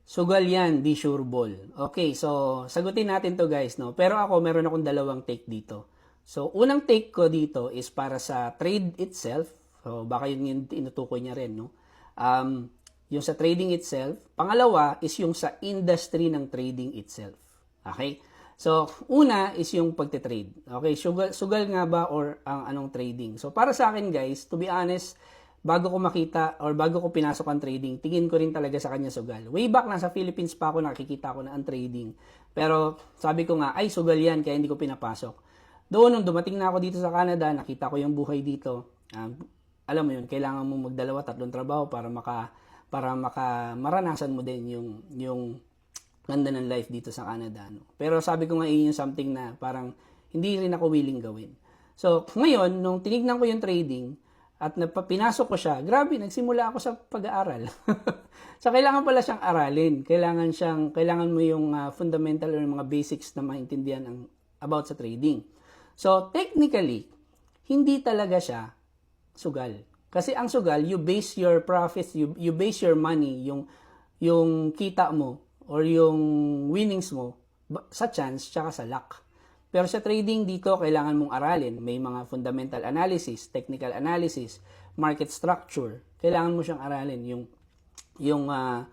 Sugal yan, di sure ball. Okay, so sagutin natin to guys, no? Pero ako, meron akong dalawang take dito. So, unang take ko dito is para sa trade itself. So, baka yun yung tinutukoy niya rin, no? Yung sa trading itself. Pangalawa is yung sa industry ng trading itself. Okay? So, una is yung pagte-trade. Okay, sugal nga ba or ang anong trading? So, para sa akin guys, to be honest, bago ko makita or bago ko pinasok ang trading, tingin ko rin talaga sa kanya sugal. Way back nasa Philippines pa ako, nakikita ko na ang trading. Pero sabi ko nga, ay sugal yan, kaya hindi ko pinapasok. Doon, nung dumating na ako dito sa Canada, nakita ko yung buhay dito. Alam mo yun, kailangan mo magdalawa, tatlong trabaho para maranasan mo din yung ganda ng life dito sa Canada. No? Pero sabi ko nga, yung something na parang hindi rin ako willing gawin. So, ngayon, nung tinignan ko yung trading, at pinasok ko siya, grabe, nagsimula ako sa pag-aaral. So, kailangan pala siyang aralin. Kailangan mo yung fundamental or mga basics na maintindihan about sa trading. So, technically, hindi talaga siya sugal. Kasi ang sugal, you base your profits, you base your money, yung kita mo, or yung winnings mo, sa chance, tsaka sa luck. Pero sa trading dito, kailangan mong aralin. May mga fundamental analysis, technical analysis, market structure. Kailangan mo siyang aralin. Yung mga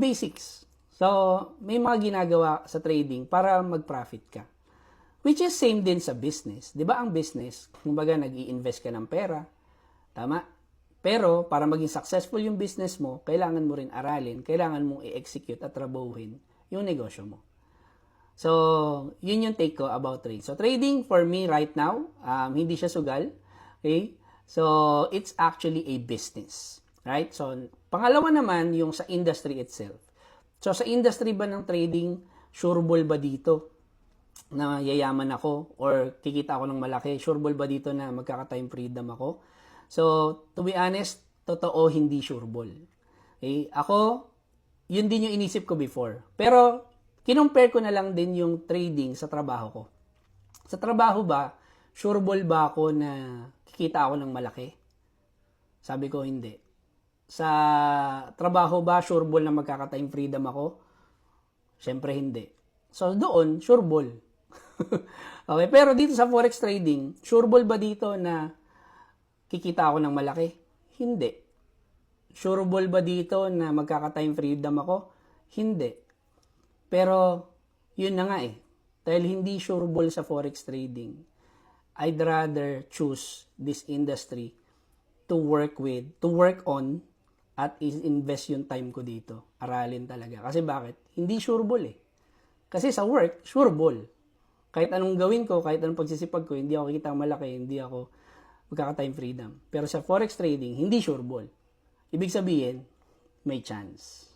basics. So, may mga ginagawa sa trading para mag-profit ka. Which is same din sa business. Di ba ang business, kumbaga nag-i-invest ka ng pera. Tama? Pero, para maging successful yung business mo, kailangan mo rin aralin, kailangan mong i-execute at trabahuhin yung negosyo mo. So, yun yung take ko about trade. So, trading for me right now, hindi siya sugal. Okay? So, it's actually a business. Right? So, pangalawa naman, yung sa industry itself. So, sa industry ba ng trading, sureball ba dito na yayaman ako or kikita ako ng malaki? Sureball ba dito na magkaka-time freedom ako? So, to be honest, totoo, hindi sureball. Okay? Ako, yun din yung inisip ko before. Pero, kinumpare ko na lang din yung trading sa trabaho ko. Sa trabaho ba, sureball ba ako na kikita ako ng malaki? Sabi ko, hindi. Sa trabaho ba, sureball na magkaka-time freedom ako? Siyempre, hindi. So, doon, sureball. Okay, pero dito sa forex trading, sureball ba dito na kikita ako ng malaki? Hindi. Sureball ba dito na magkaka-time freedom ako? Hindi. Pero, yun na nga eh. Dahil hindi sureball sa forex trading, I'd rather choose this industry to work on, at invest yung time ko dito. Aralin talaga. Kasi bakit? Hindi sureball eh. Kasi sa work, sureball. Kahit anong gawin ko, kahit anong pagsisipag ko, hindi ako kikita malaki, hindi ako magkaka-time freedom. Pero sa forex trading, hindi sureball. Ibig sabihin, may chance.